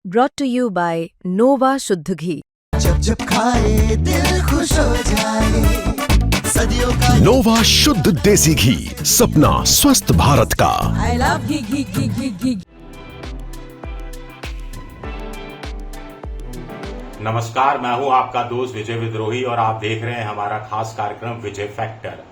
brought to you by Nova शुद्ध घी। जब जब खाए दिल खुश हो जाए, सदियों का नोवा शुद्ध देसी घी, सपना स्वस्थ भारत का। I love घी घी घी घी घी। नमस्कार, मैं हूं आपका दोस्त विजय विद्रोही और आप देख रहे हैं हमारा खास कार्यक्रम विजय फैक्टर।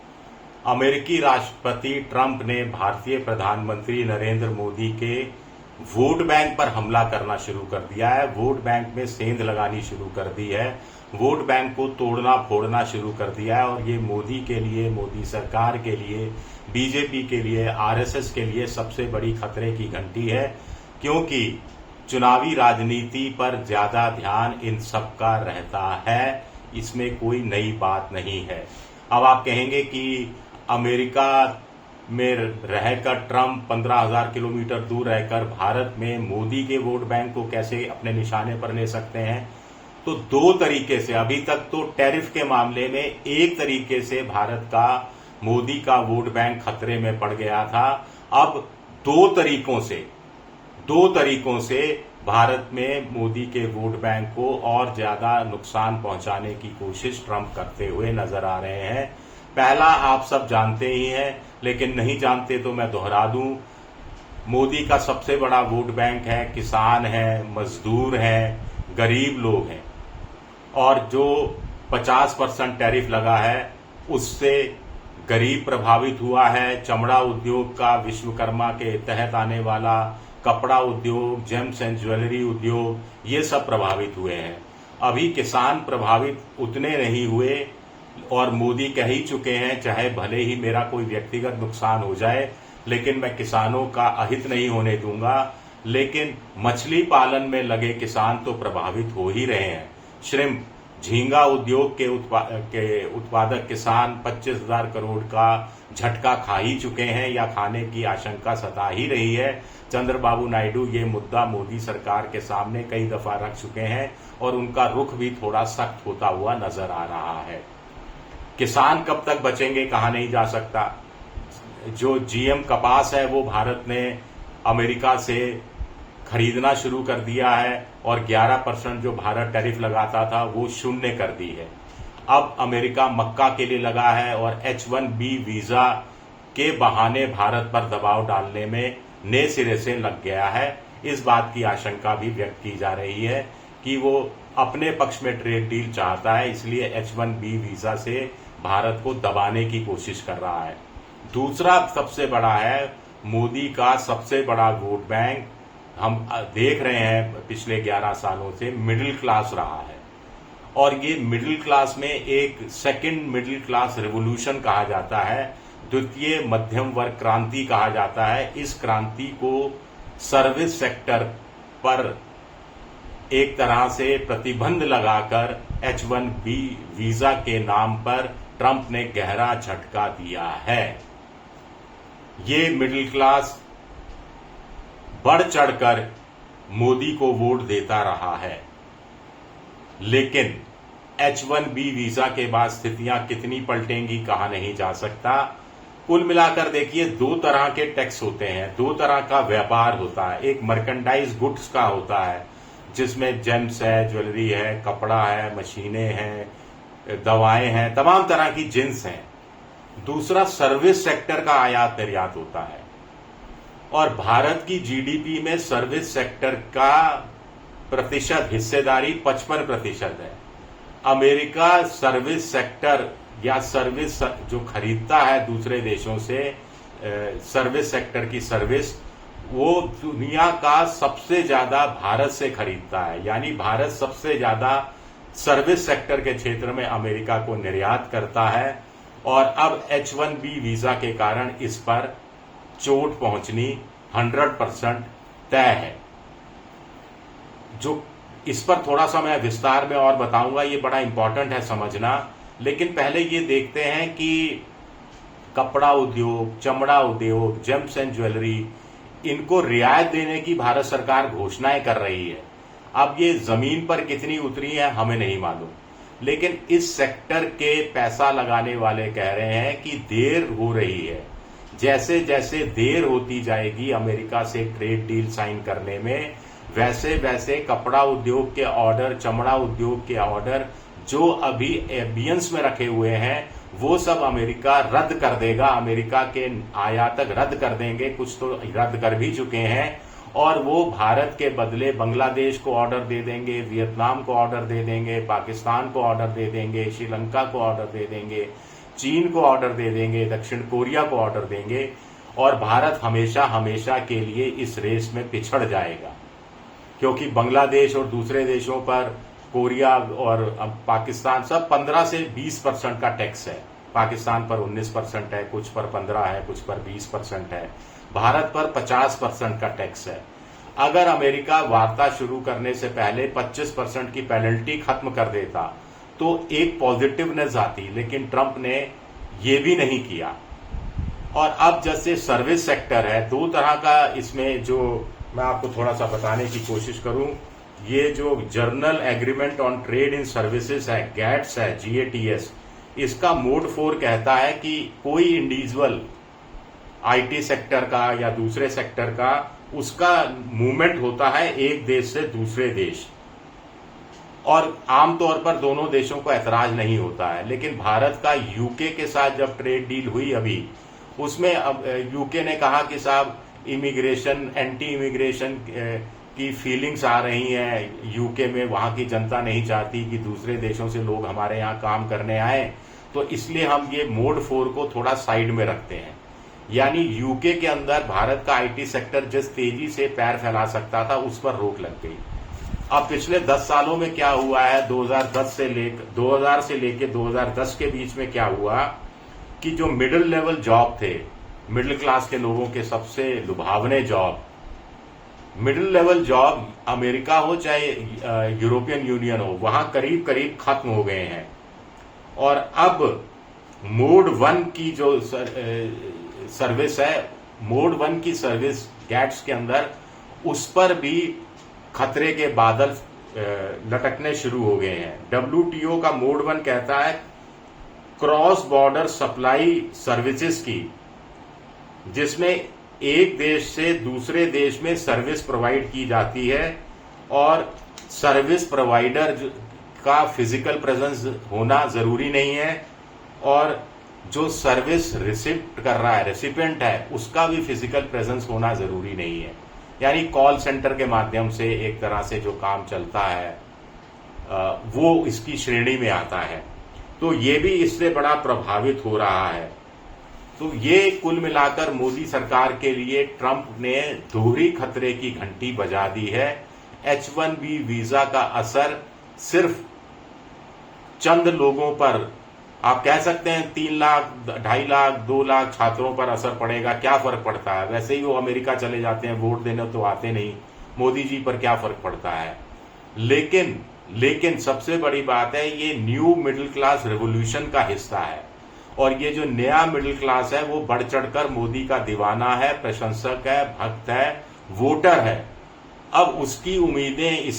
अमेरिकी राष्ट्रपति ट्रंप ने भारतीय प्रधानमंत्री नरेंद्र मोदी के वोट बैंक पर हमला करना शुरू कर दिया है। वोट बैंक में सेंध लगानी शुरू कर दी है। वोट बैंक को तोड़ना फोड़ना शुरू कर दिया है और ये मोदी के लिए, मोदी सरकार के लिए, बीजेपी के लिए, आरएसएस के लिए सबसे बड़ी खतरे की घंटी है, क्योंकि चुनावी राजनीति पर ज्यादा ध्यान इन सबका रहता है। इसमें कोई नई बात नहीं है। अब आप कहेंगे कि अमेरिका में रहकर ट्रंप 15,000 किलोमीटर दूर रहकर भारत में मोदी के वोट बैंक को कैसे अपने निशाने पर ले सकते हैं? तो दो तरीके से, अभी तक तो टैरिफ के मामले में एक तरीके से भारत का, मोदी का वोट बैंक खतरे में पड़ गया था। अब दो तरीकों से भारत में मोदी के वोट बैंक को और ज्यादा नुकसान पहुंचाने की कोशिश ट्रंप करते हुए नजर आ रहे हैं। पहला आप सब जानते ही हैं, लेकिन नहीं जानते तो मैं दोहरा दूं। मोदी का सबसे बड़ा वोट बैंक है, किसान है, मजदूर हैं, गरीब लोग हैं, और जो 50% टैरिफ लगा है उससे गरीब प्रभावित हुआ है। चमड़ा उद्योग का, विश्वकर्मा के तहत आने वाला कपड़ा उद्योग, जेम्स एंड ज्वेलरी उद्योग, ये सब प्रभावित हुए हैं। अभी किसान प्रभावित उतने नहीं हुए और मोदी कह ही चुके हैं, चाहे भले ही मेरा कोई व्यक्तिगत नुकसान हो जाए लेकिन मैं किसानों का अहित नहीं होने दूंगा। लेकिन मछली पालन में लगे किसान तो प्रभावित हो ही रहे हैं। श्रिम्प, झींगा उद्योग के उत्पादक किसान 25,000 करोड़ का झटका खा ही चुके हैं या खाने की आशंका सता ही रही है। चंद्रबाबू नायडू ये मुद्दा मोदी सरकार के सामने कई दफा रख चुके हैं और उनका रुख भी थोड़ा सख्त होता हुआ नजर आ रहा है। किसान कब तक बचेंगे कहा नहीं जा सकता। जो जीएम कपास है वो भारत ने अमेरिका से खरीदना शुरू कर दिया है और 11% जो भारत टैरिफ लगाता था वो शून्य कर दी है। अब अमेरिका मक्का के लिए लगा है और H-1B वीजा के बहाने भारत पर दबाव डालने में नए सिरे से लग गया है। इस बात की आशंका भी व्यक्त की जा रही है कि वो अपने पक्ष में ट्रेड डील चाहता है, इसलिए H-1B वीजा से भारत को दबाने की कोशिश कर रहा है। दूसरा सबसे बड़ा है मोदी का सबसे बड़ा वोट बैंक, हम देख रहे हैं पिछले 11 सालों से मिडिल क्लास रहा है। और ये मिडिल क्लास में एक सेकंड मिडिल क्लास रिवॉल्यूशन कहा जाता है, द्वितीय मध्यम वर्ग क्रांति कहा जाता है। इस क्रांति को सर्विस सेक्टर पर एक तरह से प्रतिबंध लगाकर H-1B वीजा के नाम पर ट्रंप ने गहरा झटका दिया है। ये मिडिल क्लास बढ़ चढ़कर मोदी को वोट देता रहा है, लेकिन H-1B वीजा के बाद स्थितियां कितनी पलटेंगी कहा नहीं जा सकता। कुल मिलाकर देखिए, दो तरह के टैक्स होते हैं, दो तरह का व्यापार होता है। एक मर्केंडाइज गुड्स का होता है जिसमें जेम्स है, ज्वेलरी है, कपड़ा है, मशीनें हैं, दवाएं हैं, तमाम तरह की जिन्स हैं। दूसरा सर्विस सेक्टर का आयात निर्यात होता है और भारत की जीडीपी में सर्विस सेक्टर का प्रतिशत हिस्सेदारी 55% है। अमेरिका सर्विस सेक्टर या सर्विस जो खरीदता है दूसरे देशों से, सर्विस सेक्टर की सर्विस, वो दुनिया का सबसे ज्यादा भारत से खरीदता है। यानी भारत सबसे ज्यादा सर्विस सेक्टर के क्षेत्र में अमेरिका को निर्यात करता है और अब H-1B वीजा के कारण इस पर चोट पहुंचनी 100% तय है। जो इस पर थोड़ा सा मैं विस्तार में और बताऊंगा, ये बड़ा इंपॉर्टेंट है समझना। लेकिन पहले ये देखते हैं कि कपड़ा उद्योग, चमड़ा उद्योग, जेम्स एंड ज्वेलरी, इनको रियायत देने की भारत सरकार घोषणाएं कर रही है। अब ये जमीन पर कितनी उतरी है हमें नहीं मालूम, लेकिन इस सेक्टर के पैसा लगाने वाले कह रहे हैं कि देर हो रही है। जैसे जैसे देर होती जाएगी अमेरिका से ट्रेड डील साइन करने में, वैसे वैसे कपड़ा उद्योग के ऑर्डर, चमड़ा उद्योग के ऑर्डर जो अभी एबियंस में रखे हुए हैं वो सब अमेरिका रद्द कर देगा। अमेरिका के आयातक रद्द कर देंगे, कुछ तो रद्द कर भी चुके हैं, और वो भारत के बदले बांग्लादेश को ऑर्डर दे देंगे, वियतनाम को ऑर्डर दे देंगे, पाकिस्तान को ऑर्डर दे देंगे, श्रीलंका को ऑर्डर दे देंगे, चीन को ऑर्डर दे देंगे, दक्षिण कोरिया को ऑर्डर देंगे, और भारत हमेशा हमेशा के लिए इस रेस में पिछड़ जाएगा। क्योंकि बांग्लादेश और दूसरे देशों पर, कोरिया और पाकिस्तान, सब 15 से 20% का टैक्स है। पाकिस्तान पर 19% है, कुछ पर 15 है, कुछ पर 20% है। भारत पर 50% का टैक्स है। अगर अमेरिका वार्ता शुरू करने से पहले 25% की पेनल्टी खत्म कर देता तो एक पॉजिटिवनेस आती, लेकिन ट्रंप ने ये भी नहीं किया। और अब जैसे सर्विस सेक्टर है, दो तरह का इसमें, जो मैं आपको थोड़ा सा बताने की कोशिश करूं, ये जो journal agreement on trade in services है, गैट्स है, GATS, इसका मोड 4 कहता है कि कोई इंडिविजुअल IT सेक्टर का या दूसरे सेक्टर का, उसका मूवमेंट होता है एक देश से दूसरे देश, और आमतौर पर दोनों देशों को ऐतराज नहीं होता है। लेकिन भारत का यूके के साथ जब ट्रेड डील हुई अभी, उसमें अब यूके ने कहा कि साहब इमिग्रेशन, एंटी इमिग्रेशन की फीलिंग्स आ रही हैं यूके में, वहां की जनता नहीं चाहती कि दूसरे देशों से लोग हमारे यहाँ काम करने आए, तो इसलिए हम ये मोड 4 को थोड़ा साइड में रखते हैं। यानी यूके के अंदर भारत का IT सेक्टर जिस तेजी से पैर फैला सकता था, उस पर रोक लग गई। अब पिछले 10 सालों में क्या हुआ है, 2000 से लेके 2010 के बीच में क्या हुआ कि जो मिडिल लेवल जॉब थे, मिडिल क्लास के लोगों के सबसे लुभावने job, middle level job, America हो चाहे यूरोपियन यूनियन हो, वहां करीब करीब खत्म हो गए हैं। और अब मोड 1 की जो सर्विस है, मोड 1 की सर्विस गैट्स के अंदर, उस पर भी खतरे के बादल लटकने शुरू हो गए हैं। WTO का मोड 1 कहता है क्रॉस बॉर्डर सप्लाई सर्विसेज की, जिसमें एक देश से दूसरे देश में सर्विस प्रोवाइड की जाती है, और सर्विस प्रोवाइडर का फिजिकल प्रेजेंस होना जरूरी नहीं है, और जो सर्विस रिसिप्ट कर रहा है, रेसिपिएंट है, उसका भी फिजिकल प्रेजेंस होना जरूरी नहीं है। यानी कॉल सेंटर के माध्यम से एक तरह से जो काम चलता है वो इसकी श्रेणी में आता है। तो ये भी इससे बड़ा प्रभावित हो रहा है। तो ये कुल मिलाकर मोदी सरकार के लिए ट्रंप ने दोहरी खतरे की घंटी बजा दी है। H1B वीजा का असर सिर्फ चंद लोगों पर, आप कह सकते हैं 3 लाख, 2.5 लाख, 2 लाख छात्रों पर असर पड़ेगा, क्या फर्क पड़ता है, वैसे ही वो अमेरिका चले जाते हैं, वोट देने तो आते नहीं, मोदी जी पर क्या फर्क पड़ता है। लेकिन सबसे बड़ी बात है, ये न्यू मिडिल क्लास रिवोल्यूशन का हिस्सा है, और ये जो नया मिडिल क्लास है वो बढ़ चढ़कर मोदी का दीवाना है, प्रशंसक है, भक्त है, वोटर है। अब उसकी उम्मीदें,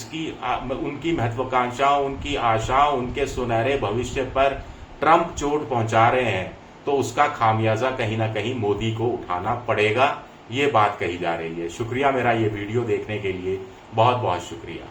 उनकी महत्वाकांक्षाओं, उनकी आशाओं, उनके सुनहरे भविष्य पर ट्रंप चोट पहुंचा रहे हैं, तो उसका खामियाजा कहीं ना कहीं मोदी को उठाना पड़ेगा, ये बात कही जा रही है। शुक्रिया मेरा ये वीडियो देखने के लिए, बहुत बहुत शुक्रिया।